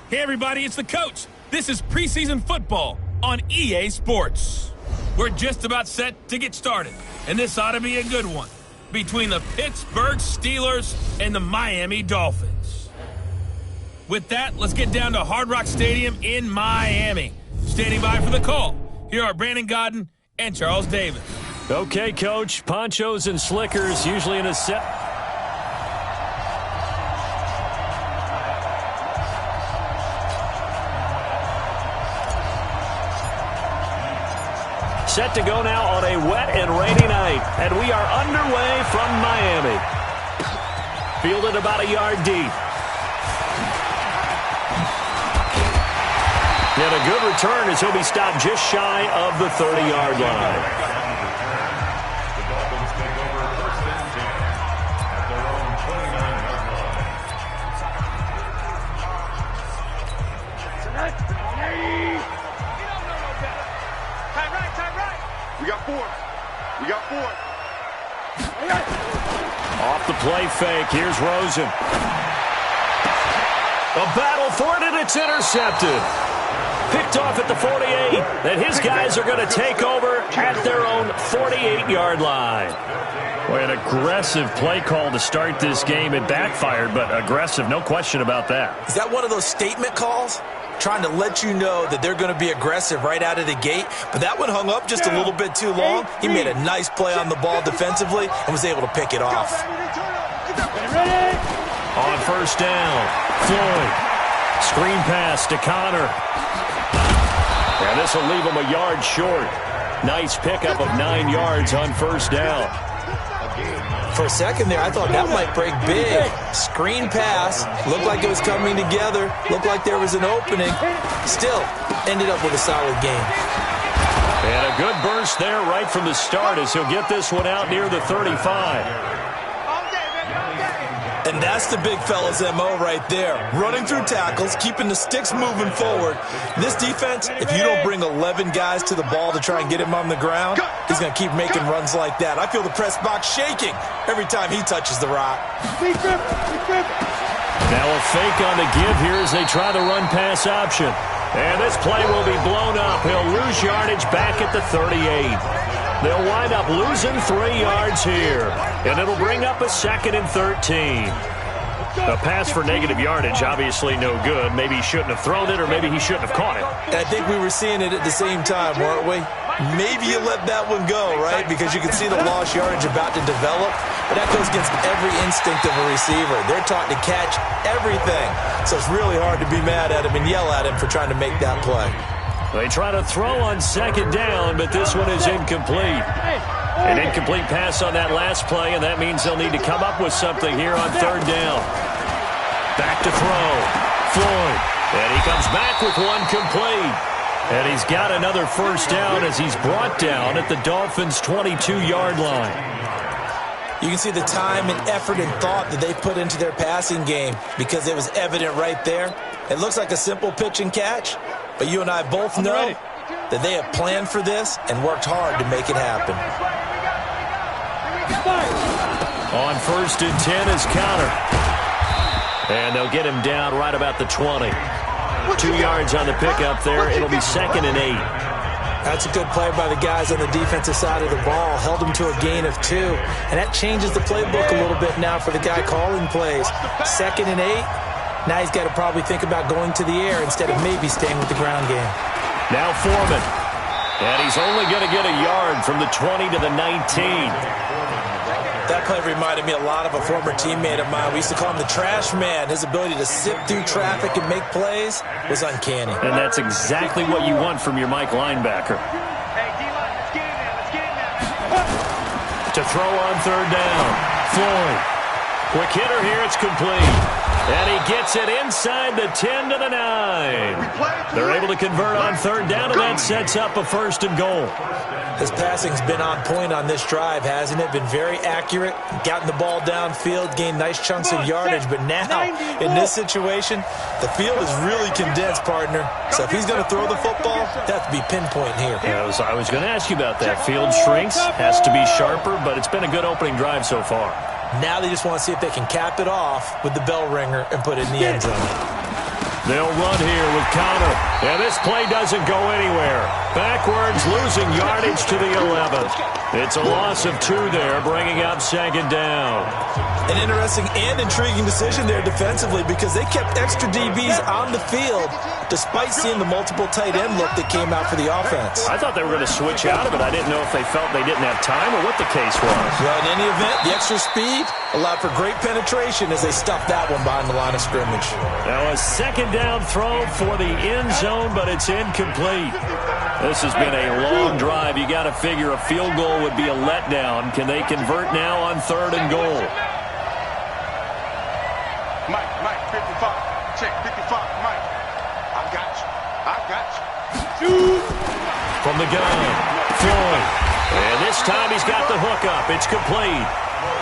Hey everybody, it's the coach. This is preseason football on EA Sports. We're just about set to get started, and this ought to be a good one between the Pittsburgh Steelers and the Miami Dolphins. With that, let's get down to Hard Rock Stadium in Miami. Standing by for the call, here are Brandon Godden and Charles Davis. Okay, Coach. Ponchos and slickers usually in a set. Set to go now on a wet and rainy night, and we are underway from Miami. Fielded about a yard deep. And a good return as he'll be stopped just shy of the 30-yard line. We got four. Off the play fake. Here's Rosen. A battle for it, and it's intercepted. Picked off at the 48, and his guys are going to take over at their own 48-yard line. Boy, an aggressive play call to start this game. It backfired, but aggressive, no question about that. Is that one of those statement calls? Trying to let you know that they're going to be aggressive right out of the gate, but that one hung up just a little bit too long. He made a nice play on the ball defensively and was able to pick it off. On first down, Floyd. Screen pass to Connor. And this will leave him a yard short. Nice pickup of 9 yards on first down. For a second there, I thought that might break big. Screen pass. Looked like it was coming together. Looked like there was an opening. Still, ended up with a solid game. And a good burst there right from the start as he'll get this one out near the 35. And that's the big fella's MO right there. Running through tackles, keeping the sticks moving forward. This defense, if you don't bring 11 guys to the ball to try and get him on the ground, he's going to keep making runs like that. I feel the press box shaking every time he touches the rock. Now a fake on the give here as they try the run-pass option. And this play will be blown up. He'll lose yardage back at the 38. They'll wind up losing 3 yards here. And it'll bring up a 2nd and 13. A pass for negative yardage, obviously no good. Maybe he shouldn't have thrown it, or maybe he shouldn't have caught it. And I think we were seeing it at the same time, weren't we? Maybe you let that one go, right? Because you can see the lost yardage about to develop. But that goes against every instinct of a receiver. They're taught to catch everything. So it's really hard to be mad at him and yell at him for trying to make that play. They try to throw on 2nd down, but this one is incomplete. An incomplete pass on that last play, and that means they'll need to come up with something here on 3rd down. Back to throw. Floyd. And he comes back with one complete. And he's got another first down as he's brought down at the Dolphins' 22-yard line. You can see the time and effort and thought that they put into their passing game because it was evident right there. It looks like a simple pitch and catch, but you and I both know that they have planned for this and worked hard to make it happen. On 1st and 10 is Connor. And they'll get him down right about the 20. 2 yards on the pickup there. It'll be 2nd and 8. That's a good play by the guys on the defensive side of the ball. Held him to a gain of 2. And that changes the playbook a little bit now for the guy calling plays. 2nd and 8. Now he's got to probably think about going to the air instead of maybe staying with the ground game. Now Foreman. And he's only going to get a yard from the 20 to the 19. That play reminded me a lot of a former teammate of mine. We used to call him the trash man. His ability to sift through traffic and make plays was uncanny. And that's exactly what you want from your Mike linebacker. To throw on 3rd down. Floyd. Quick hitter here. It's complete. And he gets it inside the 10 to the 9. They're able to convert on 3rd down, and that sets up a 1st and goal. His passing's been on point on this drive, hasn't it? Been very accurate, gotten the ball downfield, gained nice chunks of yardage. But now, in this situation, the field is really condensed, partner. So if he's going to throw the football, that has to be pinpoint here. Yeah, I was going to ask you about that. Field shrinks, has to be sharper, but it's been a good opening drive so far. Now they just want to see if they can cap it off with the bell ringer and put it in the end zone. They'll run here with Connor. And this play doesn't go anywhere. Backwards, losing yardage to the 11. It's a loss of 2 there, bringing up second down. An interesting and intriguing decision there defensively because they kept extra DBs on the field despite seeing the multiple tight end look that came out for the offense. I thought they were going to switch out of it. I didn't know if they felt they didn't have time or what the case was. Well, in any event, the extra speed allowed for great penetration as they stuffed that one behind the line of scrimmage. Now a second down throw for the end zone, but it's incomplete. This has been a long drive. You got to figure a field goal would be a letdown. Can they convert now on 3rd and goal? Mike, 55. Check, 55, Mike. I got you. From the gun, Floyd. And this time he's got the hook up. It's complete.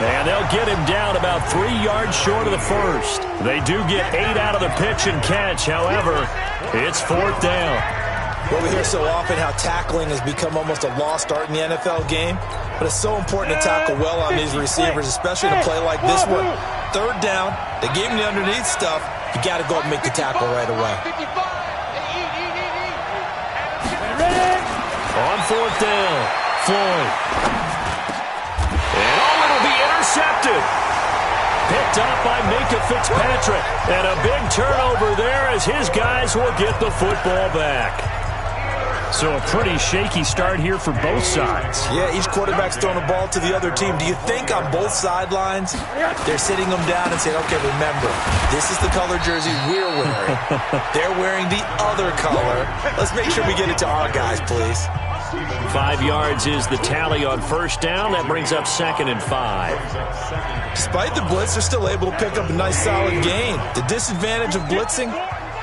And they'll get him down about 3 yards short of the first. They do get 8 out of the pitch and catch. However, it's 4th down. Well, we hear so often how tackling has become almost a lost art in the NFL game, but it's so important to tackle well on these receivers, especially in a play like this one. 3rd down, they gave him the underneath stuff. You got to go up and make the tackle right away. On 4th down, Floyd. And it'll be intercepted. Picked up by Minka Fitzpatrick. And a big turnover there as his guys will get the football back. So a pretty shaky start here for both sides. Yeah, each quarterback's throwing a ball to the other team. Do you think on both sidelines they're sitting them down and saying, okay, remember, this is the color jersey we're wearing. They're wearing the other color. Let's make sure we get it to our guys, please. 5 yards is the tally on 1st down. That brings up 2nd and 5. Despite the blitz, they're still able to pick up a nice solid gain. The disadvantage of blitzing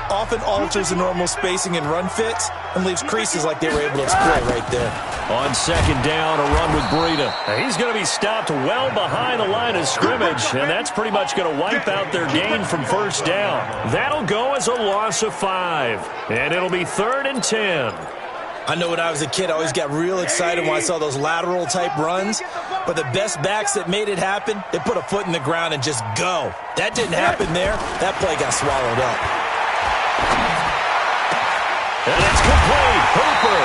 often alters the normal spacing and run fits and leaves creases like they were able to exploit right there. On 2nd down, a run with Breida. He's going to be stopped well behind the line of scrimmage, and that's pretty much going to wipe out their gain from 1st down. That'll go as a loss of 5, and it'll be 3rd and 10. I know when I was a kid, I always got real excited when I saw those lateral-type runs, but the best backs that made it happen, they put a foot in the ground and just go. That didn't happen there. That play got swallowed up. And it's complete. Hooper.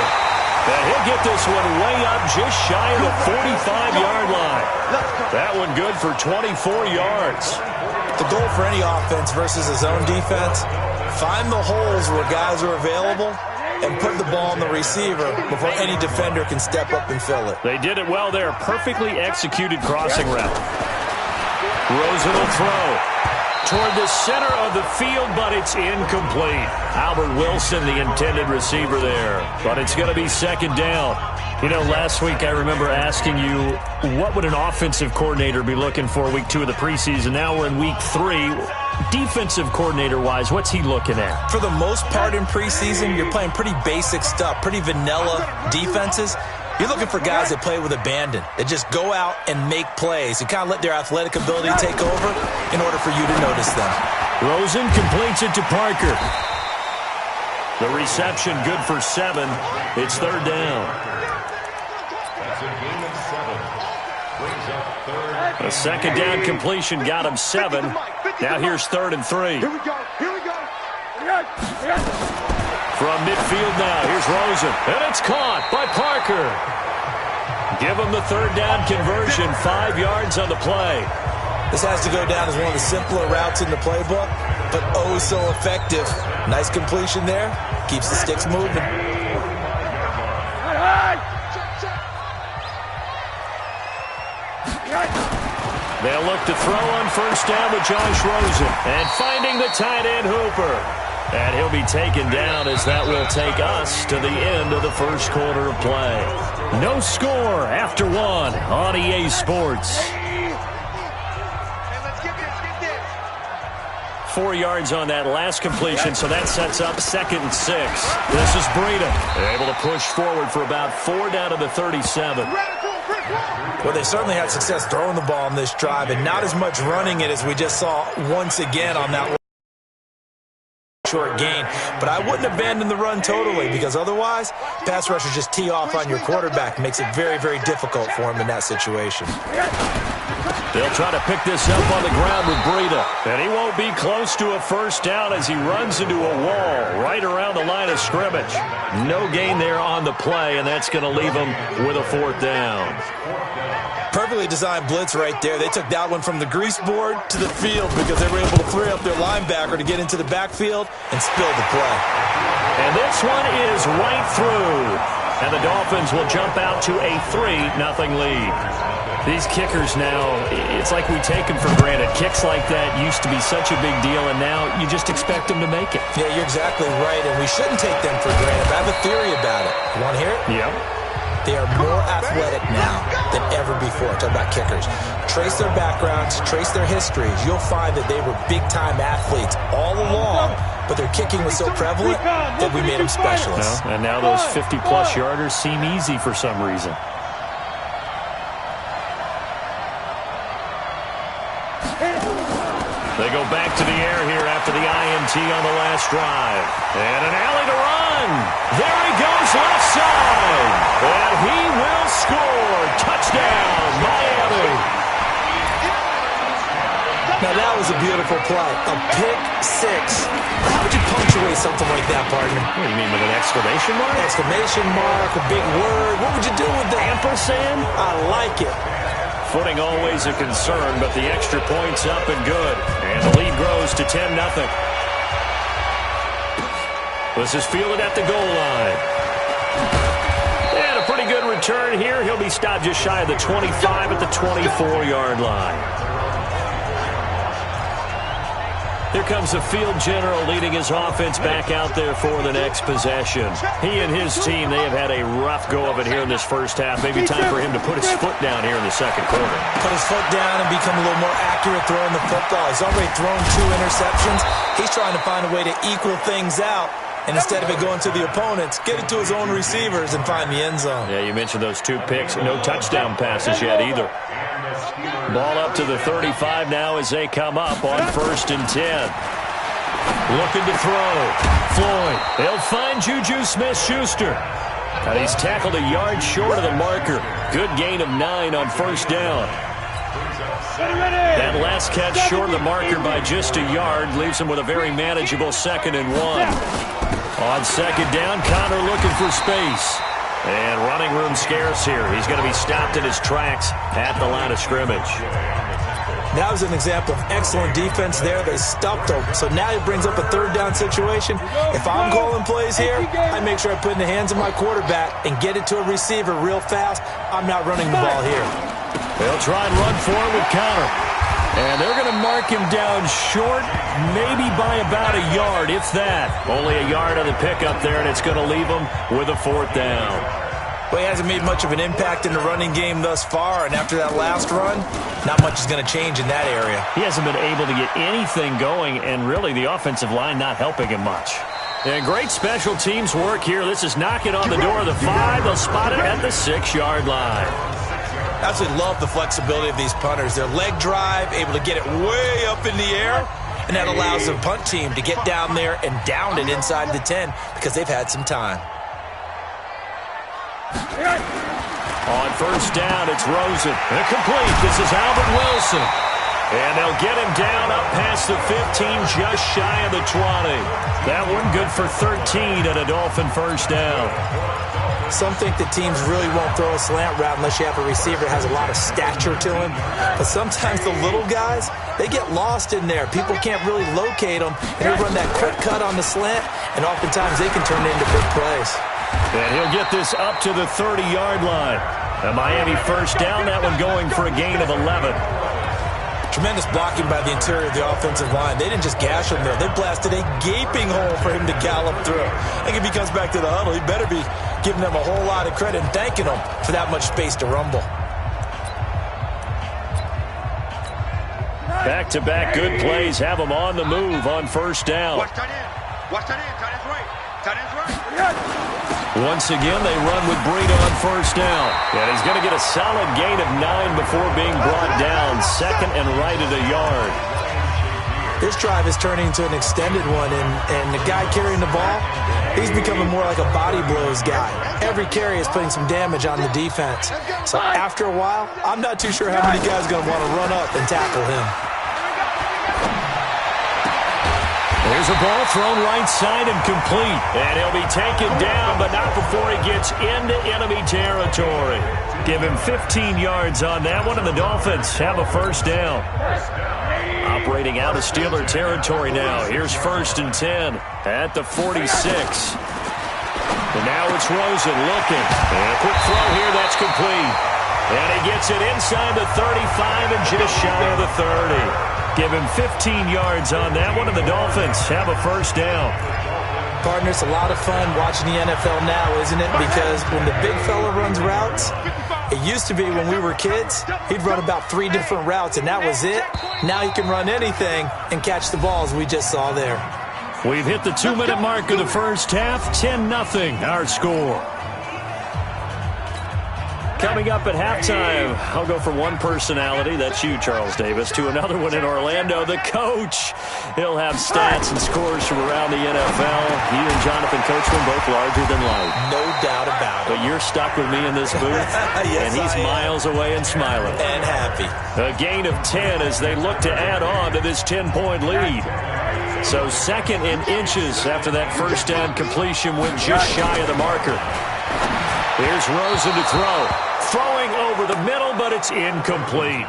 And he'll get this one way up just shy of the 45-yard line. That one good for 24 yards. The goal for any offense versus a zone defense, find the holes where guys are available and put the ball on the receiver before any defender can step up and fill it. They did it well there. Perfectly executed crossing route. Rosen will throw toward the center of the field, but it's incomplete. Albert Wilson, the intended receiver there. But it's going to be 2nd down. You know, last week I remember asking you, what would an offensive coordinator be looking for week 2 of the preseason? Now we're in week 3. Defensive coordinator-wise, what's he looking at? For the most part in preseason, you're playing pretty basic stuff, pretty vanilla defenses. You're looking for guys that play with abandon, that just go out and make plays and kind of let their athletic ability take over in order for you to notice them. Rosen completes it to Parker. The reception good for 7. It's 3rd down. A 2nd down completion got him 7. Now here's 3rd and 3. Here we go. From midfield now, here's Rosen. And it's caught by Parker. Give him the 3rd down conversion, 5 yards on the play. This has to go down as one of the simpler routes in the playbook, but oh so effective. Nice completion there. Keeps the sticks moving. They'll look to throw on 1st down with Josh Rosen. And finding the tight end, Hooper. And he'll be taken down as that will take us to the end of the 1st quarter of play. No score after 1 on EA Sports. 4 yards on that last completion, so that sets up 2nd and 6. This is Breida. They're able to push forward for about 4 down to the 37. Well, they certainly had success throwing the ball on this drive and not as much running it as we just saw once again on that short gain. But I wouldn't abandon the run totally, because otherwise, pass rushers just tee off on your quarterback. It makes it very, very difficult for him in that situation. They'll try to pick this up on the ground with Breida. And he won't be close to a first down as he runs into a wall right around the line of scrimmage. No gain there on the play, and that's going to leave him with a fourth down. Perfectly designed blitz right there. They took that one from the grease board to the field because they were able to free up their linebacker to get into the backfield and spill the play. And this one is right through. And the Dolphins will jump out to a 3-0 lead. These kickers now, it's like we take them for granted. Kicks like that used to be such a big deal, and now you just expect them to make it. Yeah, you're exactly right, and we shouldn't take them for granted. I have a theory about it. You want to hear it? Yep. They are more athletic now than ever before. Talk about kickers. Trace their backgrounds, trace their histories. You'll find that they were big-time athletes all along, but their kicking was so prevalent that we made them specialists. Well, and now those 50-plus yarders seem easy for some reason. They go back to the air here after the INT on the last drive. And an alley to run. There he goes left side. And he will score. Touchdown, Miami. Now that was a beautiful play. A pick six. How would you punctuate something like that, partner? What do you mean, with an exclamation mark? Exclamation mark, a big word. What would you do with that? Ampersand? I like it. Footing always a concern, but the extra point's up and good. And the lead grows to 10-0. This is fielded at the goal line. And a pretty good return here. He'll be stopped just shy of the 25 at the 24-yard line. Here comes the field general leading his offense back out there for the next possession. He and his team, they have had a rough go of it here in this first half. Maybe time for him to put his foot down here in the second quarter. Put his foot down and become a little more accurate throwing the football. He's already thrown 2 interceptions. He's trying to find a way to equal things out. And instead of it going to the opponents, get it to his own receivers and find the end zone. Yeah, you mentioned those 2 picks. No touchdown passes yet either. Ball up to the 35 now as they come up on 1st and 10. Looking to throw. Floyd. They'll find Juju Smith-Schuster. And he's tackled a yard short of the marker. Good gain of 9 on 1st down. That last catch short of the marker by just a yard leaves him with a very manageable 2nd and 1. On 2nd down, Connor looking for space. And running room scarce here. He's going to be stopped in his tracks at the line of scrimmage. That was an example of excellent defense there. They stopped him. So now he brings up a 3rd down situation. If I'm calling plays here, I make sure I put it in the hands of my quarterback and get it to a receiver real fast. I'm not running the ball here. They'll try and run for it with Connor. And they're going to mark him down short, maybe by about a yard, if that. Only a yard on the pickup there, and it's going to leave him with a 4th down. Well, he hasn't made much of an impact in the running game thus far, and after that last run, not much is going to change in that area. He hasn't been able to get anything going, and really the offensive line not helping him much. And great special teams work here. This is knocking on the door of the 5. They'll spot it at the 6-yard line. I absolutely love the flexibility of these punters. Their leg drive, able to get it way up in the air, and that allows the punt team to get down there and down it inside the 10 because they've had some time. On 1st down, it's Rosen. Incomplete. This is Albert Wilson. And they'll get him down up past the 15, just shy of the 20. That one good for 13 at a Dolphin 1st down. Some think that teams really won't throw a slant route unless you have a receiver that has a lot of stature to him. But sometimes the little guys, they get lost in there. People can't really locate them. And they run that quick cut on the slant, and oftentimes they can turn it into big plays. And he'll get this up to the 30-yard line. A Miami 1st down, that one going for a gain of 11. Tremendous blocking by the interior of the offensive line. They didn't just gash him there. They blasted a gaping hole for him to gallop through. I think if he comes back to the huddle, he better be giving them a whole lot of credit and thanking them for that much space to rumble. Back-to-back good plays have him on the move on 1st down. Watch that in. Watch that in. Tight end's right. Tight end's right. Once again, they run with Breida on 1st down. And he's going to get a solid gain of 9 before being brought down. 2nd and right at a yard. This drive is turning into an extended one, and the guy carrying the ball, he's becoming more like a body blows guy. Every carry is putting some damage on the defense. So after a while, I'm not too sure how many guys are going to want to run up and tackle him. There's a ball thrown right side and complete. And he'll be taken down, but not before he gets into enemy territory. Give him 15 yards on that one, and the Dolphins have a first down. Operating out of Steeler territory now. Here's 1st and 10 at the 46. And now it's Rosen looking. And a quick throw here, that's complete. And he gets it inside the 35 and just shy of the 30. Give him 15 yards on that one, and the Dolphins have a first down. Partner, it's a lot of fun watching the NFL now, isn't it? Because when the big fella runs routes, it used to be when we were kids, he'd run about 3 different routes, and that was it. Now he can run anything and catch the balls we just saw there. We've hit the 2-minute mark of the first half. 10-0 our score. Coming up at halftime, I'll go from one personality, that's you, Charles Davis, to another one in Orlando, the coach. He'll have stats and scores from around the NFL. He and Jonathan Coachman both larger than life. No doubt about it. But you're stuck with me in this booth, yes, and he's miles away and smiling. And happy. A gain of 10 as they look to add on to this 10-point lead. So 2nd in inches after that first down completion went just shy of the marker. Here's Rosen to throw. Throwing over the middle, but it's incomplete.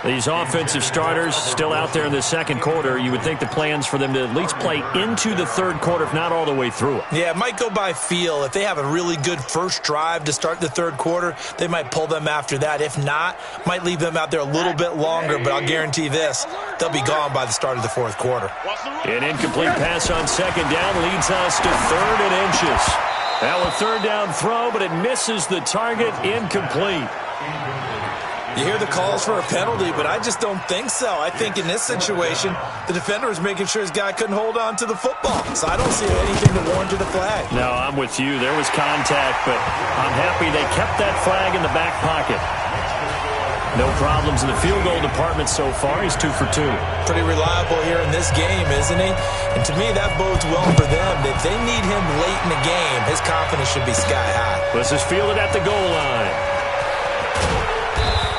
These offensive starters still out there in the second quarter. You would think the plans for them to at least play into the third quarter, if not all the way through it. Yeah, it might go by feel. If they have a really good first drive to start the third quarter, they might pull them after that. If not, might leave them out there a little bit longer, but I'll guarantee this, they'll be gone by the start of the fourth quarter. An incomplete pass on second down leads us to 3rd and inches. Now a 3rd down throw, but it misses the target, incomplete. You hear the calls for a penalty, but I just don't think so. I think in this situation, the defender was making sure his guy couldn't hold on to the football. So I don't see anything to warrant a flag. No, I'm with you. There was contact, but I'm happy they kept that flag in the back pocket. No problems in the field goal department so far. He's 2 for 2. Pretty reliable here in this game, isn't he? And to me, that bodes well for them. If they need him late in the game, his confidence should be sky high. This is fielded at the goal line.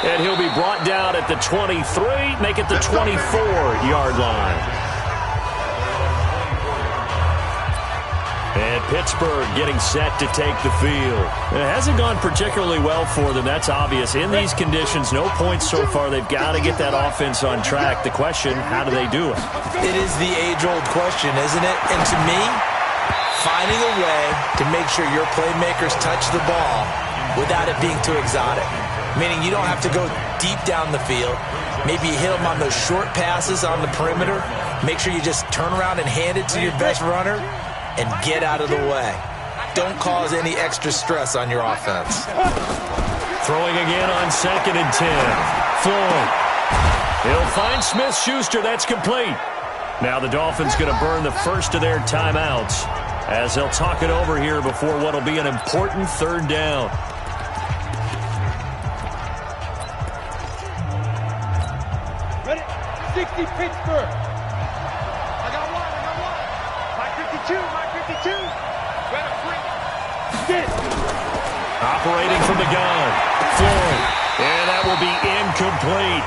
And he'll be brought down at the 23, make it the 24-yard line. And Pittsburgh getting set to take the field. It hasn't gone particularly well for them. That's obvious. In these conditions, no points so far. They've got to get that offense on track. The question, how do they do it? It is the age-old question, isn't it? And to me, finding a way to make sure your playmakers touch the ball without it being too exotic. Meaning you don't have to go deep down the field. Maybe you hit them on those short passes on the perimeter. Make sure you just turn around and hand it to your best runner and get out of the way. Don't cause any extra stress on your offense. Throwing again on 2nd and 10. Floyd. He'll find Smith-Schuster. That's complete. Now the Dolphins going to burn the first of their timeouts as they'll talk it over here before what will be an important 3rd down. Ready? 60 Pittsburgh. I got one. My 52. Ready, free. Get it. Operating from the gun. Floyd. And that will be incomplete.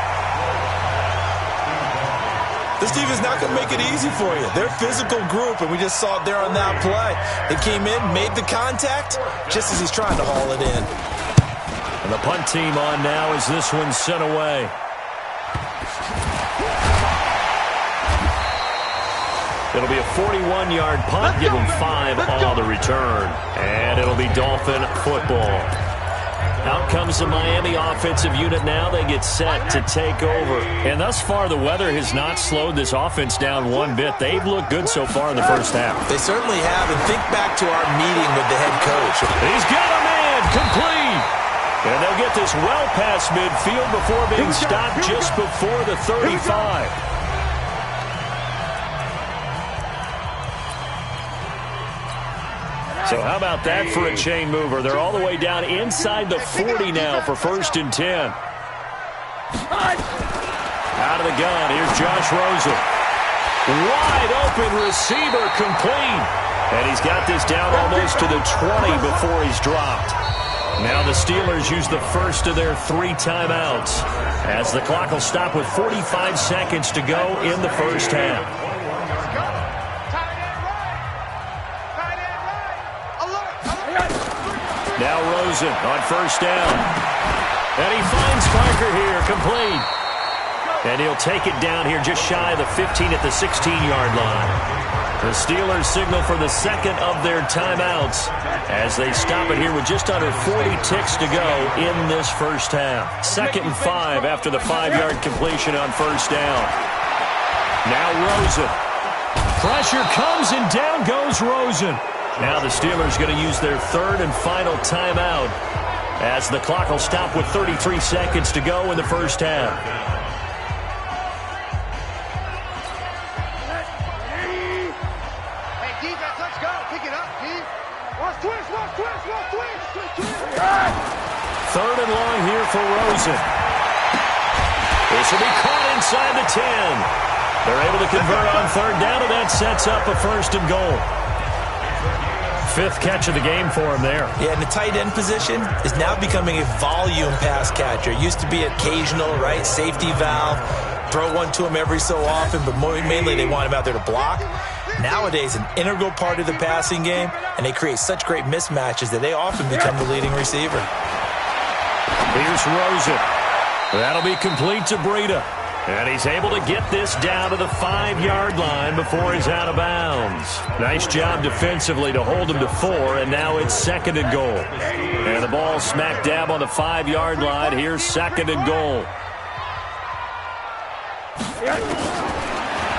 This defense is not going to make it easy for you. They're a physical group, and we just saw it there on that play. They came in, made the contact, just as he's trying to haul it in. And the punt team on now as this one's sent away. It'll be a 41-yard punt. Give them 5 on the return. And it'll be Dolphin football. Out comes the Miami offensive unit now. They get set to take over. And thus far, the weather has not slowed this offense down one bit. They've looked good so far in the first half. They certainly have. And think back to our meeting with the head coach. He's got a man complete. And they'll get this well past midfield before being stopped just before the 35. So how about that for a chain mover? They're all the way down inside the 40 now for 1st and 10. Out of the gun, here's Josh Rosen. Wide open receiver complete. And he's got this down almost to the 20 before he's dropped. Now the Steelers use the first of their 3 timeouts as the clock will stop with 45 seconds to go in the first half. Now Rosen on first down. And he finds Parker here, complete. And he'll take it down here just shy of the 15 at the 16-yard line. The Steelers signal for the second of their timeouts as they stop it here with just under 40 ticks to go in this first half. 2nd and 5 after the 5-yard completion on first down. Now Rosen. Pressure comes and down goes Rosen. Now the Steelers going to use their 3rd and final timeout as the clock will stop with 33 seconds to go in the first half. Third and long here for Rosen. This will be caught inside the 10. They're able to convert on 3rd down, and that sets up a 1st and goal. 5th catch of the game for him there. Yeah, and the tight end position is now becoming a volume pass catcher. It used to be occasional, right? Safety valve. Throw one to him every so often, but mainly they want him out there to block. Nowadays, an integral part of the passing game, and they create such great mismatches that they often become the leading receiver. Here's Rosen. That'll be complete to Breida. And he's able to get this down to the 5-yard line before he's out of bounds. Nice job defensively to hold him to 4, and now it's 2nd and goal. And the ball smack dab on the 5-yard line. Here's 2nd and goal.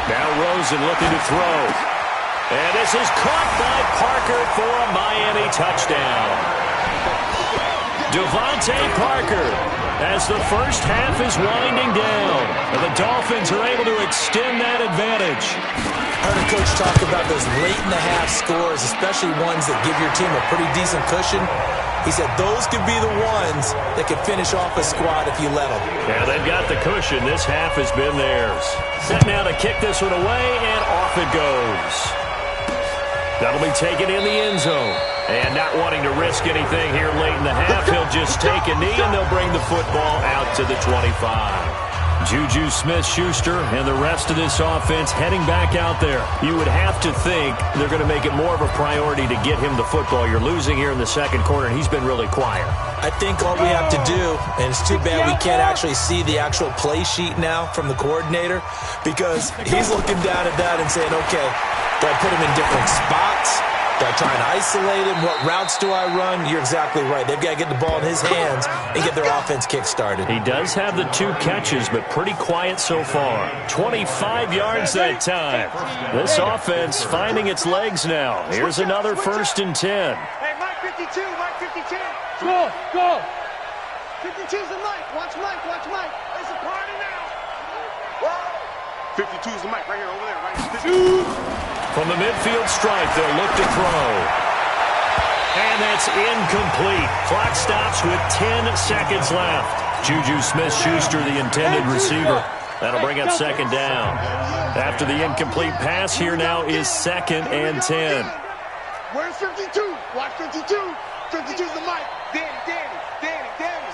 Now Rosen looking to throw. And this is caught by Parker for a Miami touchdown. Devontae Parker as the first half is winding down. And the Dolphins are able to extend that advantage. I heard a coach talk about those late-in-the-half scores, especially ones that give your team a pretty decent cushion. He said those could be the ones that could finish off a squad if you let them. Yeah, they've got the cushion. This half has been theirs. Set now to kick this one away, and off it goes. That'll be taken in the end zone. And not wanting to risk anything here late in the half, he'll just take a knee, and they'll bring the football out to the 25. Juju Smith-Schuster and the rest of this offense heading back out there. You would have to think they're going to make it more of a priority to get him the football. You're losing here in the second quarter, and he's been really quiet. I think all we have to do, and it's too bad we can't actually see the actual play sheet now from the coordinator, because he's looking down at that and saying, okay, do I put him in different spots? Do I try and isolate him? What routes do I run? You're exactly right. They've got to get the ball in his hands and get their offense kick-started. He does have the 2 catches, but pretty quiet so far. 25 yards that time. This offense finding its legs now. Here's another 1st and 10. Hey, Mike 52, Mike 52. Go, go. 52's the Mike. Watch Mike, watch Mike. It's a party now. 52's the Mike right here, over there, right? From the midfield stripe, they'll look to throw. And that's incomplete. Clock stops with 10 seconds left. Juju Smith-Schuster, the intended receiver. That'll bring up 2nd down. After the incomplete pass, here now is 2nd and 10. Where's 52? Watch 52. 52's the Mike. Danny.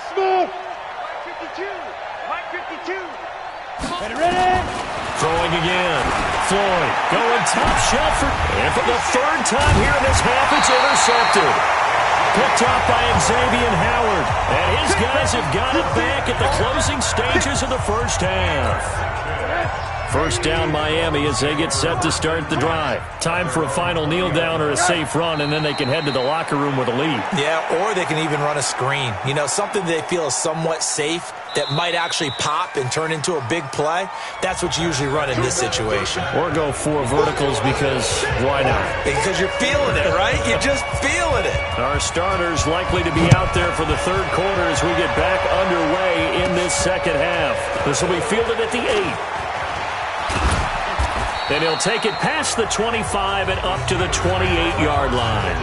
Smooth. Mike 52. Mike 52. Ready? Throwing again. Floyd going top shelf. And for the 3rd time here in this half, it's intercepted. Picked off by Xavier Howard. And his guys have got it back at the closing stages of the first half. First down Miami as they get set to start the drive. Time for a final kneel down or a safe run, and then they can head to the locker room with a lead. Yeah, or they can even run a screen. You know, something they feel is somewhat safe that might actually pop and turn into a big play. That's what you usually run in this situation. Or go 4 verticals because why not? Because you're feeling it, right? You're just feeling it. Our starters likely to be out there for the 3rd quarter as we get back underway in this second half. This will be fielded at the 8. Then he'll take it past the 25 and up to the 28-yard line.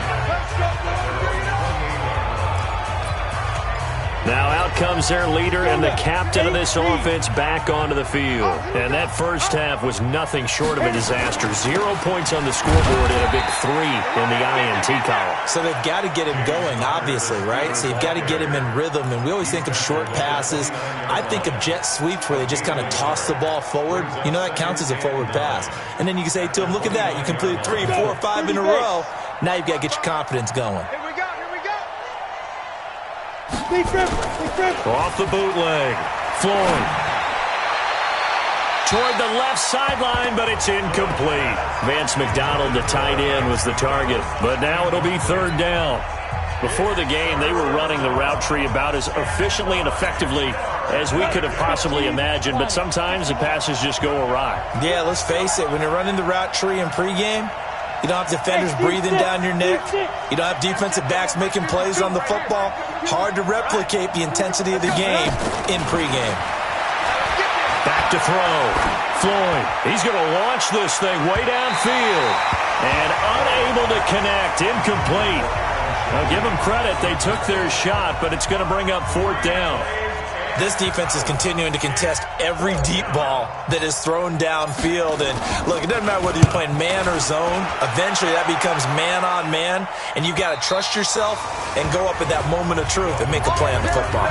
Now out out comes their leader and the captain of this offense back onto the field. And that first half was nothing short of a disaster. 0 points on the scoreboard and a big 3 in the INT column. So they've got to get him going, obviously, right? So you've got to get him in rhythm. And we always think of short passes. I think of jet sweeps where they just kind of toss the ball forward. You know, that counts as a forward pass. And then you can say to him, look at that. You completed 3, 4, 5 in a row. Now you've got to get your confidence going. Here we go. Off the bootleg. Floyd. Toward the left sideline, but it's incomplete. Vance McDonald, the tight end, was the target. But now it'll be 3rd down. Before the game, they were running the route tree about as efficiently and effectively as we could have possibly imagined. But sometimes the passes just go awry. Yeah, let's face it. When you're running the route tree in pregame, you don't have defenders breathing down your neck. You don't have defensive backs making plays on the football. Hard to replicate the intensity of the game in pregame. Back to throw. Floyd. He's going to launch this thing way downfield. And unable to connect. Incomplete. Now give them credit. They took their shot, but it's going to bring up 4th down. This defense is continuing to contest every deep ball that is thrown downfield. And, look, it doesn't matter whether you're playing man or zone. Eventually, that becomes man-on-man, and you've got to trust yourself and go up at that moment of truth and make a play on the football.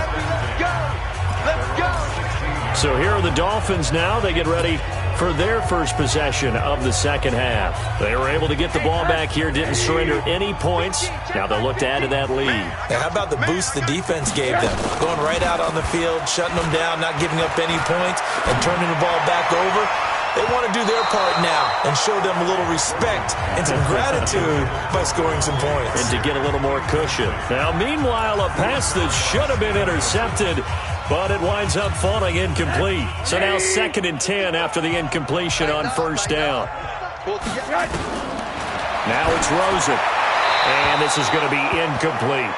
Let's go. So here are the Dolphins now. They get ready for their first possession of the second half. They were able to get the ball back here, didn't surrender any points. Now they'll look to add to that lead. Now, how about the boost the defense gave them? Going right out on the field, shutting them down, not giving up any points, and turning the ball back over. They want to do their part now and show them a little respect and some gratitude by scoring some points. And to get a little more cushion. Now, meanwhile, a pass that should have been intercepted, but it winds up falling incomplete. So now 2nd and 10 after the incompletion on 1st down. Now it's Rosen. And this is going to be incomplete.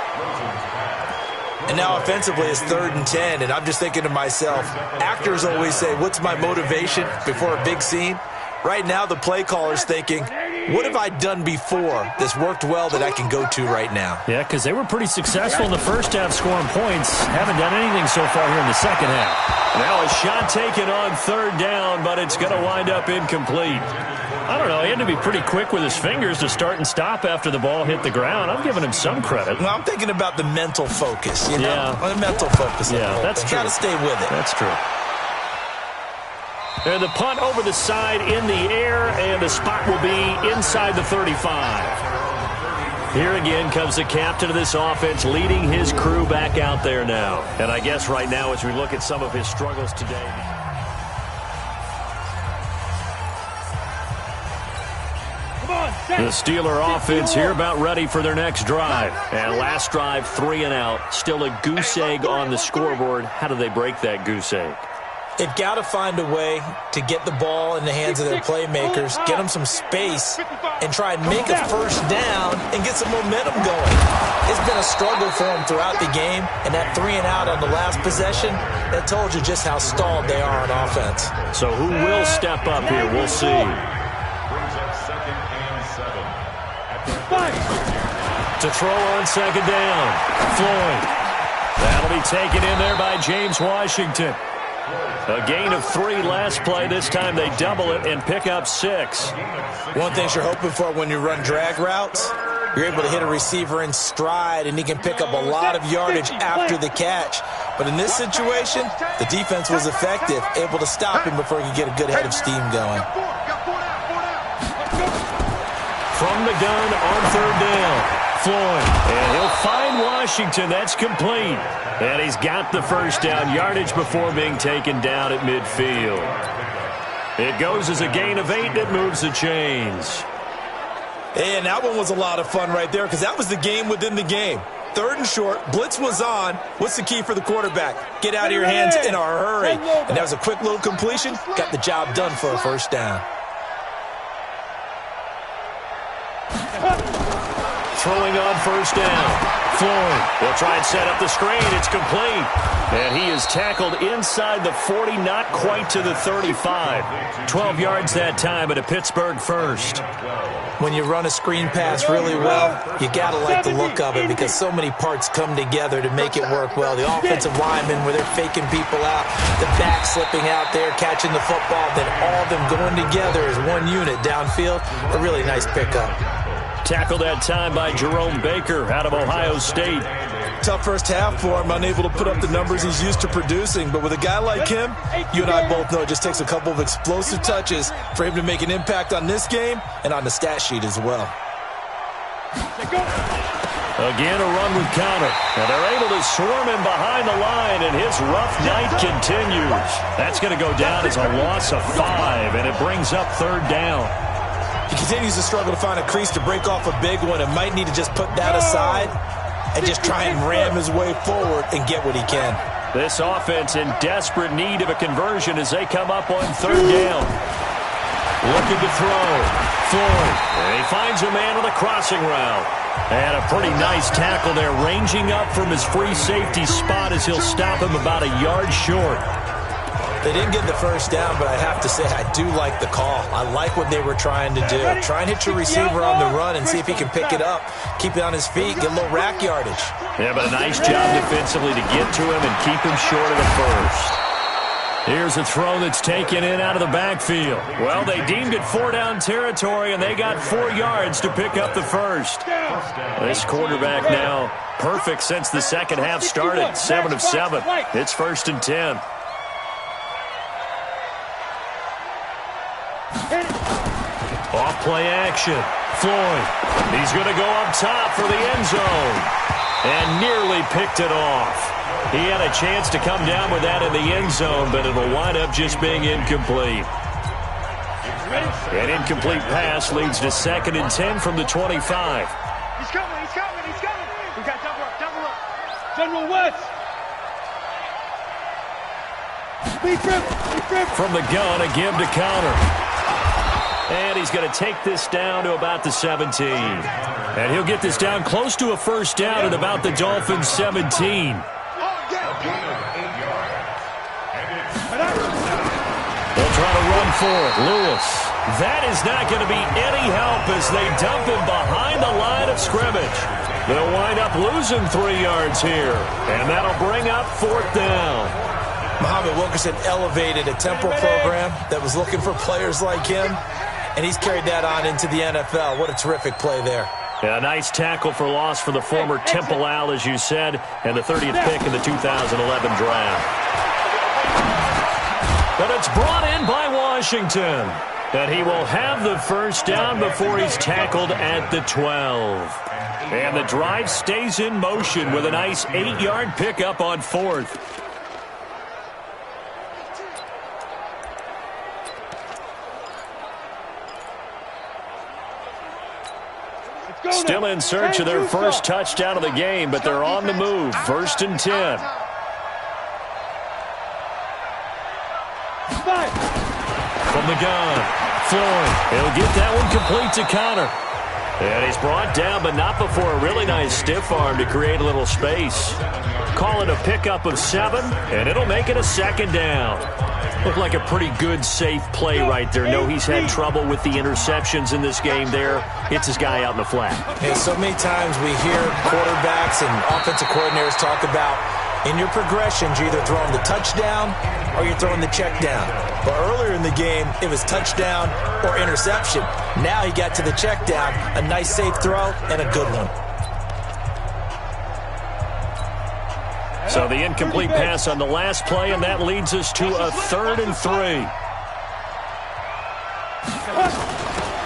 And now offensively it's 3rd and 10, and I'm just thinking to myself, actors always say, what's my motivation before a big scene? Right now the play caller's thinking, what have I done before that's worked well that I can go to right now? Yeah, because they were pretty successful in the first half scoring points. Haven't done anything so far here in the second half. Now a shot taken on 3rd down, but it's going to wind up incomplete. I don't know. He had to be pretty quick with his fingers to start and stop after the ball hit the ground. I'm giving him some credit. Well, I'm thinking about the mental focus, you know? Yeah. The mental focus. Yeah, that's true. Got to stay with it. That's true. And the punt over the side in the air, and the spot will be inside the 35. Here again comes the captain of this offense leading his crew back out there now. And I guess right now as we look at some of his struggles today. The Steeler offense here about ready for their next drive. And last drive, 3 and out. Still a goose egg on the scoreboard. How do they break that goose egg? They've got to find a way to get the ball in the hands of their playmakers, get them some space, and try and make a first down and get some momentum going. It's been a struggle for them throughout the game, and that 3 and out on the last possession, that told you just how stalled they are on offense. So who will step up here? We'll see. To throw on 2nd down, Floyd. That'll be taken in there by James Washington. A gain of 3 last play. This time they double it and pick up 6. One thing you're hoping for when you run drag routes, you're able to hit a receiver in stride, and he can pick up a lot of yardage after the catch. But in this situation, the defense was effective, able to stop him before he could get a good head of steam going. From the gun on 3rd down. Floyd, and he'll find Washington. That's complete. And he's got the first down yardage before being taken down at midfield. It goes as a gain of 8 that moves the chains. And that one was a lot of fun right there because that was the game within the game. 3rd and short, blitz was on. What's the key for the quarterback? Get out of your hands in a hurry. And that was a quick little completion. Got the job done for a first down. Throwing on 1st down. Floyd will try and set up the screen. It's complete. And he is tackled inside the 40, not quite to the 35. 12 yards that time, and a Pittsburgh first. When you run a screen pass really well, you got to like the look of it because so many parts come together to make it work well. The offensive linemen, where they're faking people out, the back slipping out there, catching the football, then all of them going together as one unit downfield. A really nice pickup. Tackled that time by Jerome Baker out of Ohio State. Tough first half for him, unable to put up the numbers he's used to producing. But with a guy like him, you and I both know it just takes a couple of explosive touches for him to make an impact on this game and on the stat sheet as well. Again, a run with counter. And they're able to swarm him behind the line, and his rough night continues. That's going to go down as a loss of 5, and it brings up third down. He continues to struggle to find a crease to break off a big one and might need to just put that aside and just try and ram his way forward and get what he can. This offense in desperate need of a conversion as they come up on third down. Looking to throw. Floyd. And he finds a man on the crossing route. And a pretty nice tackle there, ranging up from his free safety spot as he'll stop him about a yard short. They didn't get the first down, but I have to say I do like the call. I like what they were trying to do. Try and hit your receiver on the run and see if he can pick it up, keep it on his feet, get a little rack yardage. Yeah, but a nice job defensively to get to him and keep him short of the first. Here's a throw that's taken in out of the backfield. Well, they deemed it 4-down territory, and they got 4 yards to pick up the first. This quarterback now perfect since the second half started, 7 of 7. It's 1st and 10. Off play action. Floyd. He's going to go up top for the end zone. And nearly picked it off. He had a chance to come down with that in the end zone, but it'll wind up just being incomplete. An incomplete pass leads to 2nd and 10 from the 25. He's coming, he's coming, he's coming. We got double up, double up. General West. From the gun, a give to counter. And he's going to take this down to about the 17. And he'll get this down close to a first down at about the Dolphins' 17. They'll try to run for it. Lewis. That is not going to be any help as they dump him behind the line of scrimmage. They'll wind up losing 3 yards here. And that'll bring up 4th down. Muhammad Wilkerson elevated a tempo program that was looking for players like him, and he's carried that on into the NFL. What a terrific play there. Yeah, a nice tackle for loss for the former Temple Owl, as you said, and the 30th pick in the 2011 draft. But it's brought in by Washington. And he will have the first down before he's tackled at the 12. And the drive stays in motion with a nice 8-yard pickup on 4th. Still in search of their first touchdown of the game, but they're on the move. 1st and 10. From the gun, Floyd. He'll get that one complete to counter. And he's brought down, but not before a really nice stiff arm to create a little space. Call it a pickup of 7, and it'll make it a 2nd down. Looked like a pretty good, safe play right there. No, he's had trouble with the interceptions in this game there. Hits his guy out in the flat. And so many times we hear quarterbacks and offensive coordinators talk about in your progressions, you're either throwing the touchdown or you're throwing the check down. But earlier in the game, it was touchdown or interception. Now he got to the check down, a nice safe throw, and a good one. So the incomplete pass on the last play, and that leads us to a 3rd and 3.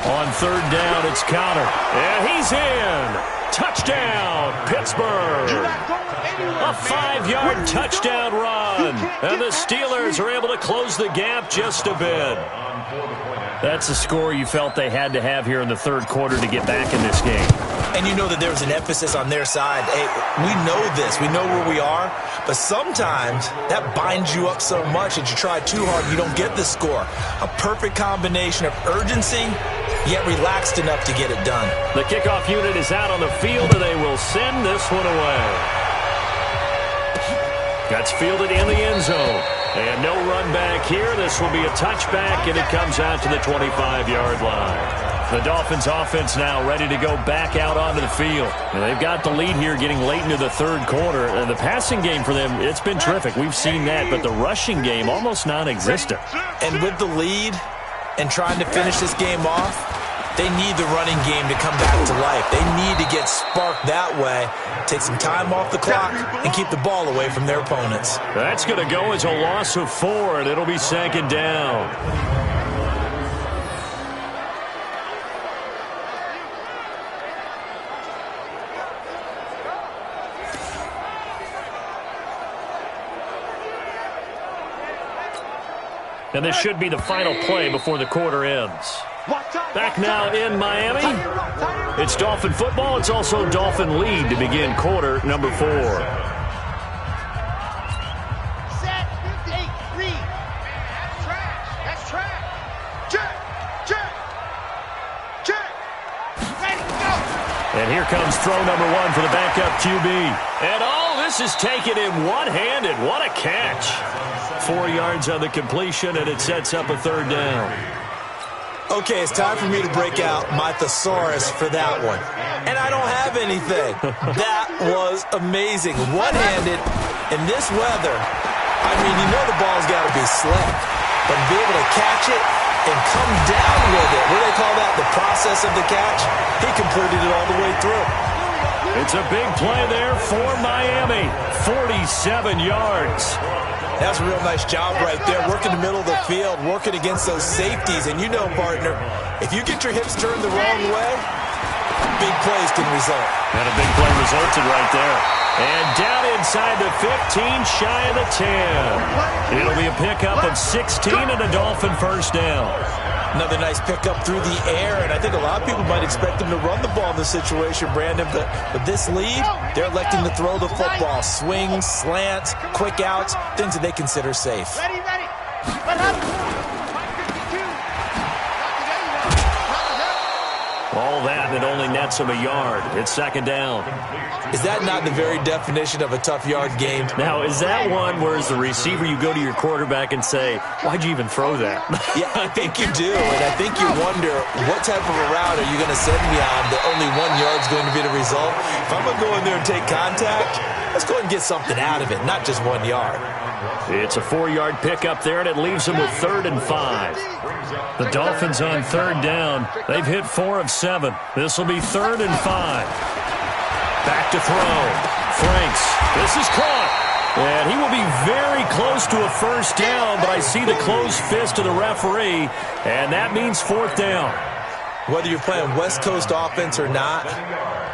On 3rd down, it's counter. And he's in. Touchdown, Pittsburgh. A 5-yard touchdown run. And the Steelers are able to close the gap just a bit. That's a score you felt they had to have here in the 3rd quarter to get back in this game. And you know that there's an emphasis on their side. Hey, we know this. We know where we are. But sometimes that binds you up so much that you try too hard, you don't get the score. A perfect combination of urgency, yet relaxed enough to get it done. The kickoff unit is out on the field, and they will send this one away. That's fielded in the end zone. And no run back here. This will be a touchback, and it comes out to the 25-yard line. The Dolphins offense now ready to go back out onto the field. And they've got the lead here getting late into the third quarter. And the passing game for them, it's been terrific. We've seen that, but the rushing game almost non-existent. And with the lead and trying to finish this game off, they need the running game to come back to life. They need to get sparked that way, take some time off the clock, and keep the ball away from their opponents. That's going to go as a loss of 4, and it'll be second down. And this should be the final play before the quarter ends. Back now in Miami. It's Dolphin football. It's also Dolphin lead to begin quarter number 4. Set, 8, read. That's trash. That's trash. Check. Ready, go. And here comes throw number 1 for the backup QB. And all this is taken in one-handed. What a catch. 4 yards on the completion, and it sets up a third down. Okay, it's time for me to break out my thesaurus for that one. And I don't have anything. That was amazing. One-handed in this weather. I mean, you know the ball's got to be slick. But to be able to catch it and come down with it, what do they call that, the process of the catch? He completed it all the way through. It's a big play there for Miami. 47 yards. That's a real nice job right there, working the middle of the field, working against those safeties. And you know, partner, if you get your hips turned the wrong way, big plays can result. And a big play resulted right there. And down inside the 15, shy of the 10. It'll be a pickup of 16 and a Dolphin first down. Another nice pickup through the air, and I think a lot of people might expect them to run the ball in this situation, Brandon, but with this lead, they're electing to throw the football. Swings, slants, quick outs, things that they consider safe. Ready. Let up. All that, and it only nets him a yard. It's second down. Is that not the very definition of a tough yard game? Now, is that one where as the receiver you go to your quarterback and say, why'd you even throw that? Yeah, I think you do, and I think you wonder what type of a route are you going to send me on that only 1 yard's going to be the result? If I'm going to go in there and take contact, let's go ahead and get something out of it, not just 1 yard. It's a 4-yard pickup there, and it leaves them with 3rd and 5. The Dolphins on third down. They've hit 4 of 7. This will be 3rd and 5. Back to throw. Franks. This is caught. And he will be very close to a first down, but I see the closed fist of the referee, and that means 4th down. Whether you're playing West Coast offense or not,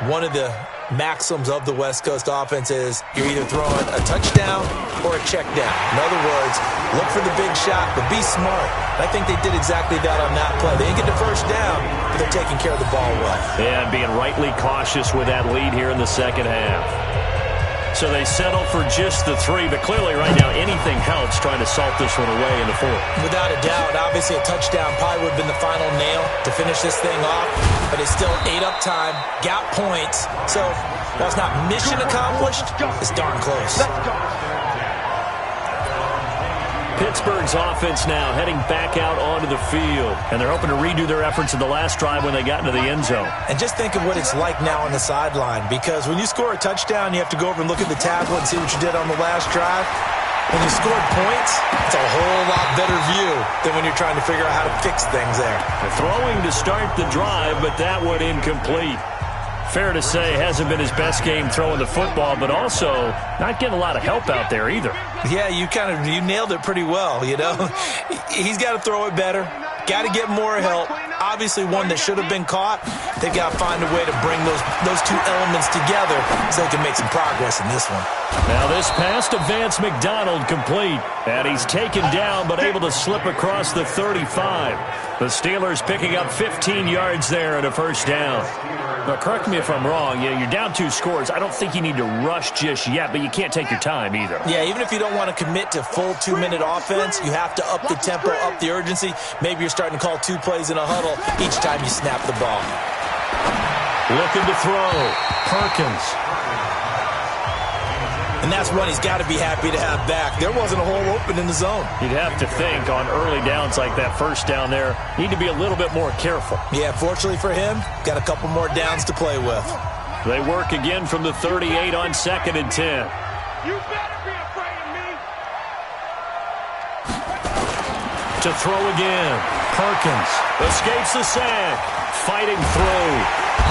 one of the maxims of the West Coast offense is you're either throwing a touchdown or a check down. In other words, look for the big shot, but be smart. And I think they did exactly that on that play. They didn't get the first down, but they're taking care of the ball well. And being rightly cautious with that lead here in the second half. So they settle for just the 3, but clearly right now anything helps trying to salt this one away in the 4th. Without a doubt, obviously a touchdown probably would have been the final nail to finish this thing off, but it's still 8 up time, got points, so while it's not mission accomplished, it's darn close. Pittsburgh's offense now heading back out onto the field, and they're hoping to redo their efforts in the last drive when they got into the end zone. And just think of what it's like now on the sideline, because when you score a touchdown, you have to go over and look at the tablet and see what you did on the last drive. When you scored points, it's a whole lot better view than when you're trying to figure out how to fix things there. They're throwing to start the drive, but that one incomplete. Fair to say, hasn't been his best game throwing the football, but also not getting a lot of help out there either. Yeah, you nailed it pretty well, you know. He's got to throw it better, got to get more help. Obviously one that should have been caught, They've got to find a way to bring those two elements together so they can make some progress in this one. Now this pass to Vance McDonald complete. And he's taken down but able to slip across the 35. The Steelers picking up 15 yards there and a first down. Now, correct me if I'm wrong. You're down 2 scores. I don't think you need to rush just yet, but you can't take your time either. Yeah, even if you don't want to commit to full 2-minute offense, you have to up the tempo, up the urgency. Maybe you're starting to call 2 plays in a huddle each time you snap the ball. Looking to throw. Perkins. And that's one he's got to be happy to have back. There wasn't a hole open in the zone. You'd have to think on early downs like that first down there, need to be a little bit more careful. Yeah, fortunately for him, got a couple more downs to play with. They work again from the 38 on 2nd and 10. You better be afraid of me. To throw again. Perkins escapes the sack. Fighting through.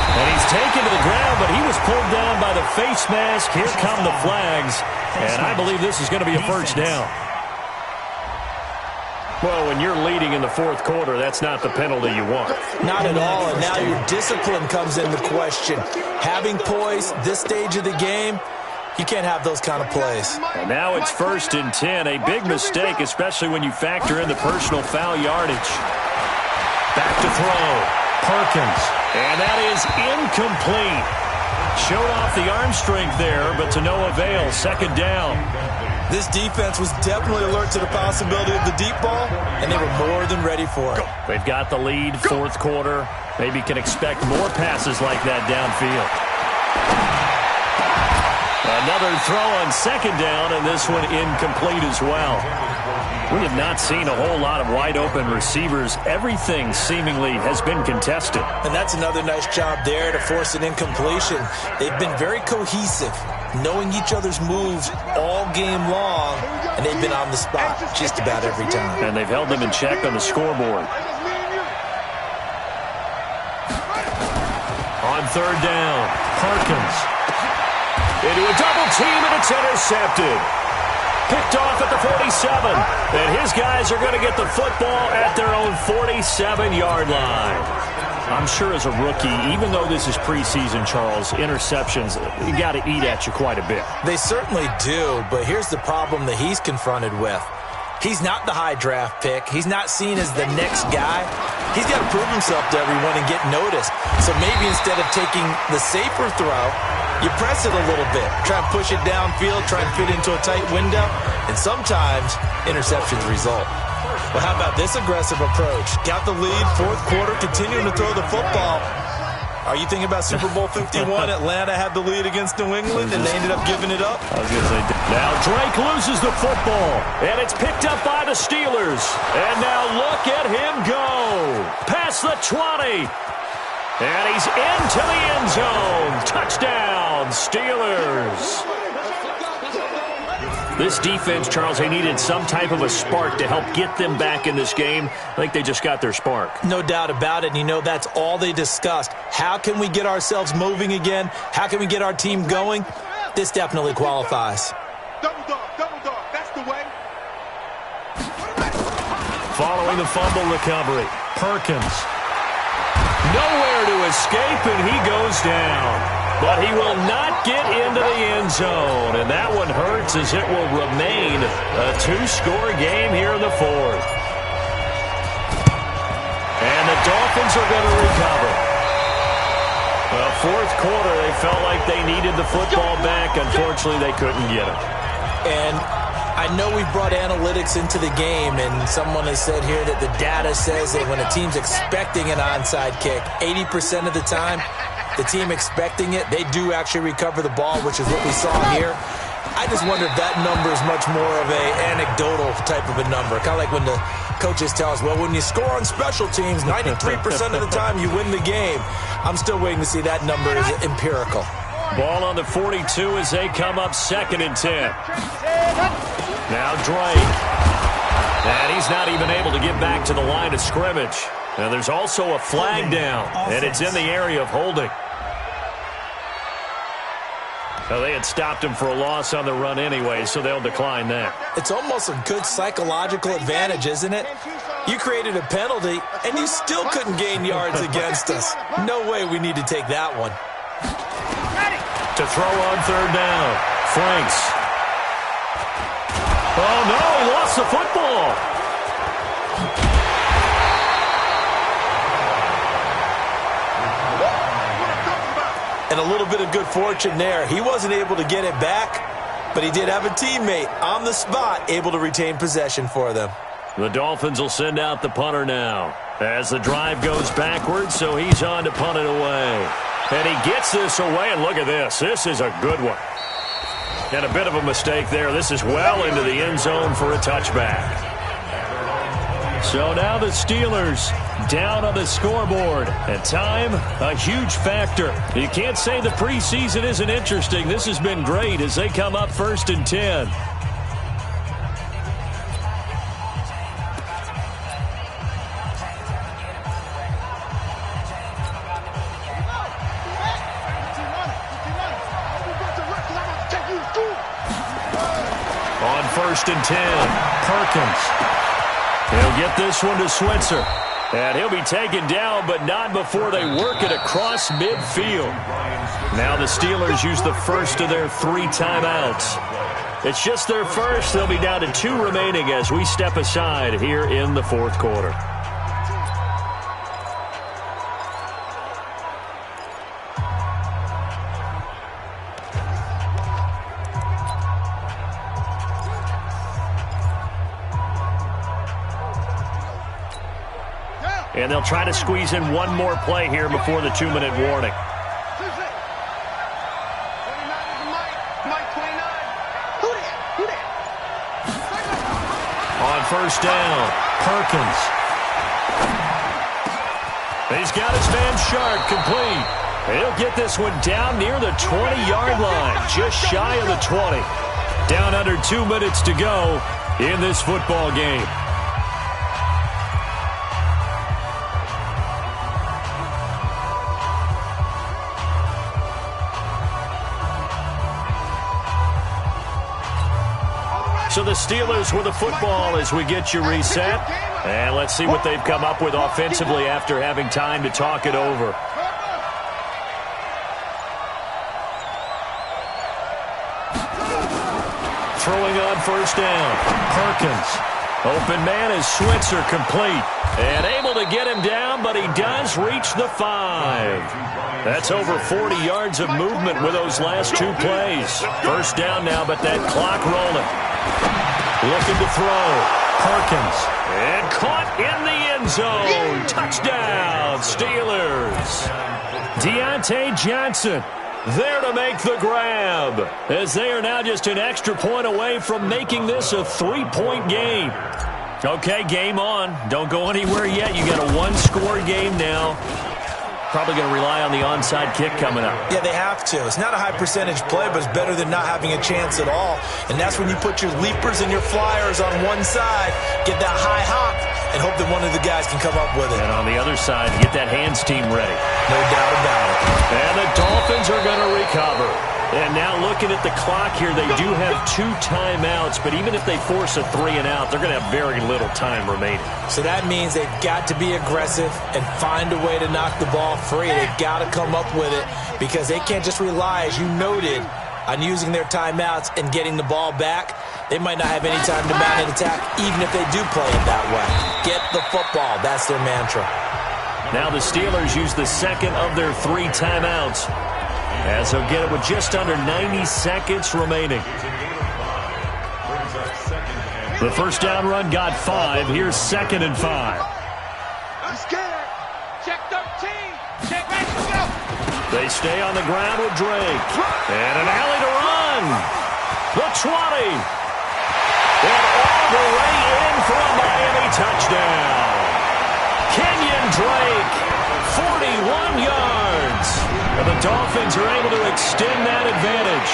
And he's taken to the ground, but he was pulled down by the face mask. Here come the flags. And I believe this is going to be a first down. Well, when you're leading in the 4th quarter, that's not the penalty you want. Not at all, and now your discipline comes into question. Having poise this stage of the game, you can't have those kind of plays. And now it's 1st and 10. A big mistake, especially when you factor in the personal foul yardage. Back to throw. Perkins. And that is incomplete. Showed off the arm strength there, but to no avail. 2nd down. This defense was definitely alert to the possibility of the deep ball, and they were more than ready for it. They've got the lead, 4th quarter. Maybe can expect more passes like that downfield. Another throw on 2nd down, and this one incomplete as well. We have not seen a whole lot of wide-open receivers. Everything seemingly has been contested. And that's another nice job there to force an incompletion. They've been very cohesive, knowing each other's moves all game long, and they've been on the spot just about every time. And they've held them in check on the scoreboard. On 3rd down, Perkins. Into a double team, and it's intercepted. Picked off at the 47. And his guys are going to get the football at their own 47-yard line. I'm sure as a rookie, even though this is preseason, Charles, interceptions, you got to eat at you quite a bit. They certainly do, but here's the problem that he's confronted with. He's not the high draft pick. He's not seen as the next guy. He's got to prove himself to everyone and get noticed. So maybe instead of taking the safer throw, you press it a little bit. Try and push it downfield, try and fit into a tight window, and sometimes interceptions result. Well, how about this aggressive approach? Got the lead, 4th quarter, continuing to throw the football. Are you thinking about Super Bowl 51? Atlanta had the lead against New England, and they ended up giving it up? I was going to say. Now Drake loses the football, and it's picked up by the Steelers. And now look at him go. Past the 20. And he's into the end zone. Touchdown, Steelers. This defense, Charles, they needed some type of a spark to help get them back in this game. I think they just got their spark. No doubt about it. And, you know, that's all they discussed. How can we get ourselves moving again? How can we get our team going? This definitely qualifies. Double dog, that's the way. Following the fumble recovery, Perkins. Nowhere to escape, and he goes down. But he will not get into the end zone. And that one hurts as it will remain a 2-score game here in the 4th. And the Dolphins are going to recover. 4th quarter, they felt like they needed the football back. Unfortunately, they couldn't get it. And I know we've brought analytics into the game, and someone has said here that the data says that when a team's expecting an onside kick, 80% of the time, the team expecting it, they do actually recover the ball, which is what we saw here. I just wonder if that number is much more of a anecdotal type of a number. Kind of like when the coaches tell us, well, when you score on special teams, 93% of the time you win the game. I'm still waiting to see that number is empirical. Ball on the 42 as they come up 2nd and 10. Now Drake. And he's not even able to get back to the line of scrimmage. And there's also a flag down, and it's in the area of holding. Now, they had stopped him for a loss on the run anyway, so they'll decline that. It's almost a good psychological advantage, isn't it? You created a penalty, and you still couldn't gain yards against us. No way we need to take that one. To throw on third down. Franks. Oh, no, he lost the football. And a little bit of good fortune there. He wasn't able to get it back, but he did have a teammate on the spot able to retain possession for them. The Dolphins will send out the punter now as the drive goes backwards, so he's on to punt it away. And he gets this away, and look at this. This is a good one. And a bit of a mistake there. This is well into the end zone for a touchback. So now the Steelers down on the scoreboard. And time, a huge factor. You can't say the preseason isn't interesting. This has been great as they come up 1st and 10. On 1st and 10, Perkins. He'll get this one to Switzer. And he'll be taken down, but not before they work it across midfield. Now the Steelers use the first of their 3 timeouts. It's just their first. They'll be down to 2 remaining as we step aside here in the 4th quarter. And they'll try to squeeze in one more play here before the 2-minute warning. On 1st down, Perkins. He's got his man Sharp complete. He'll get this one down near the 20-yard line, just shy of the 20. Down under 2 minutes to go in this football game. So the Steelers with the football as we get you reset. And let's see what they've come up with offensively after having time to talk it over. Throwing on 1st down, Perkins. Open man is Switzer, complete. And able to get him down, but he does reach the 5. That's over 40 yards of movement with those last 2 plays. 1st down now, but that clock rolling. Looking to throw. Perkins. And caught in the end zone. Touchdown, Steelers. Deontay Johnson there to make the grab, as they are now just an extra point away from making this a 3-point game. Okay, game on. Don't go anywhere yet. You got a 1-score game now. Probably going to rely on the onside kick coming up. Yeah, they have to. It's not a high-percentage play, but it's better than not having a chance at all. And that's when you put your leapers and your flyers on one side, get that high hop, and hope that one of the guys can come up with it. And on the other side, get that hands team ready. No doubt about it. And the Dolphins are going to recover. And now looking at the clock here, they do have 2 timeouts, but even if they force a 3 and out, they're going to have very little time remaining. So that means they've got to be aggressive and find a way to knock the ball free. They've got to come up with it because they can't just rely, as you noted, on using their timeouts and getting the ball back. They might not have any time to mount an attack, even if they do play it that way. Get the football. That's their mantra. Now the Steelers use the second of their 3 timeouts, as they'll get it with just under 90 seconds remaining. The 1st down run got 5. Here's 2nd and 5. I'm scared. Check 13. Check back. Go. They stay on the ground with Drake. And an alley to run. The 20. And all the way in for a Miami touchdown. Kenyon Drake, 41 yards. And the Dolphins are able to extend that advantage.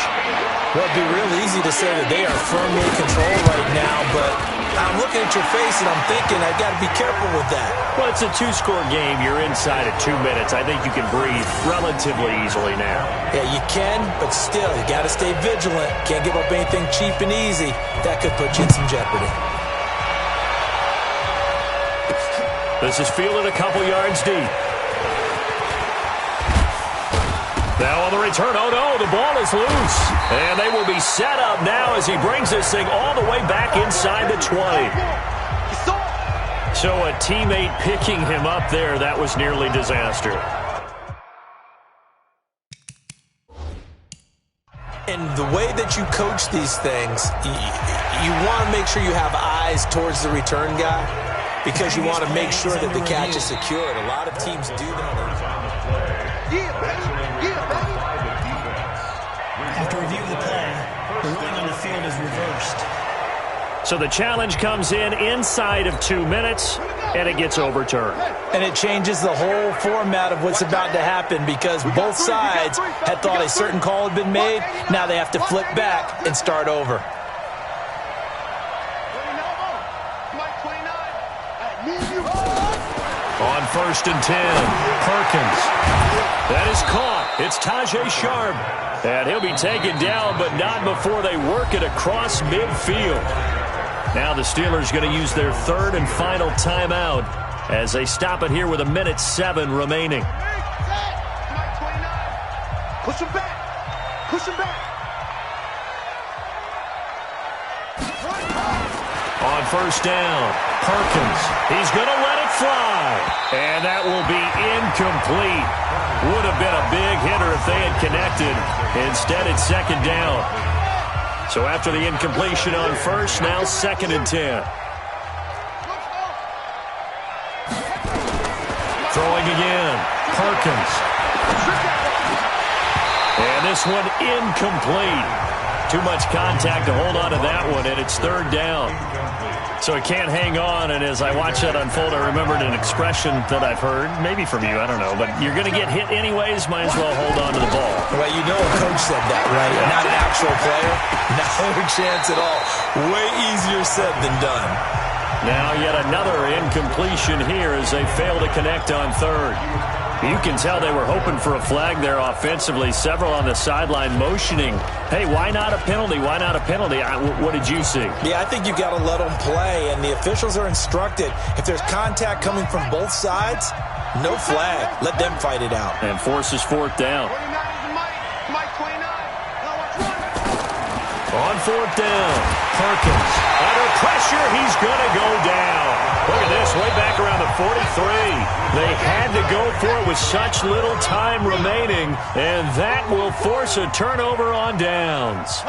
Well, it'd be real easy to say that they are firmly in control right now, but I'm looking at your face and I'm thinking I've got to be careful with that. Well, it's a 2-score game. You're inside at 2 minutes. I think you can breathe relatively easily now. Yeah, you can, but still, you got to stay vigilant. Can't give up anything cheap and easy. That could put you in some jeopardy. This is fielded a couple yards deep. Now on the return, oh no, the ball is loose. And they will be set up now as he brings this thing all the way back inside the 20. So a teammate picking him up there, that was nearly disaster. And the way that you coach these things, you want to make sure you have eyes towards the return guy because you want to make sure that the catch is secured. A lot of teams do that. After review of the play, the ruling on the field is reversed. So the challenge comes in inside of 2 minutes, and it gets overturned. And it changes the whole format of what's about to happen because both sides had thought a certain call had been made. Now they have to flip back and start over. On 1st and 10, Perkins. That is caught. It's Tajay Sharp. And he'll be taken down, but not before they work it across midfield. Now the Steelers going to use their 3rd and final timeout as they stop it here with 1:07 remaining. Push him back. Push him back. On 1st down, Perkins. He's going to let it fly. And that will be incomplete. Would have been a big hitter if they had connected. Instead, it's 2nd down. So after the incompletion on 1st, now 2nd and 10. Throwing again, Perkins. And this one incomplete. Too much contact to hold on to that one, and it's 3rd down. So it can't hang on, and as I watch that unfold, I remembered an expression that I've heard, maybe from you, I don't know, but you're going to get hit anyways, might as well hold on to the ball. Well, you know a coach said that, right? Yeah. Not an actual player. No chance at all. Way easier said than done. Now yet another incompletion here as they fail to connect on 3rd. You can tell they were hoping for a flag there offensively. Several on the sideline motioning, hey, why not a penalty? Why not a penalty? What did you see? Yeah, I think you've got to let them play, and the officials are instructed. If there's contact coming from both sides, no flag. Let them fight it out. And forces 4th down. On 4th down, Perkins. Under pressure, he's going to go down. Look at this, way back around the 43. They had to go for it with such little time remaining, and that will force a turnover on downs.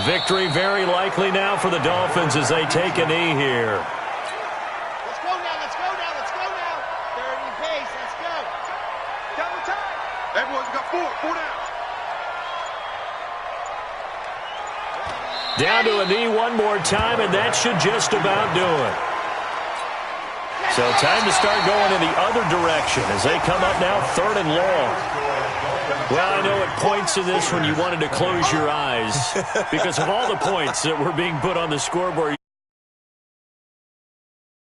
Victory very likely now for the Dolphins as they take a knee here. Let's go now, let's go now, let's go now. 30 pace, let's go. Double time. Everyone's got 4 downs. Down to a knee one more time, and that should just about do it. So time to start going in the other direction as they come up now 3rd and long. Well, I know at points in this when you wanted to close your eyes because of all the points that were being put on the scoreboard.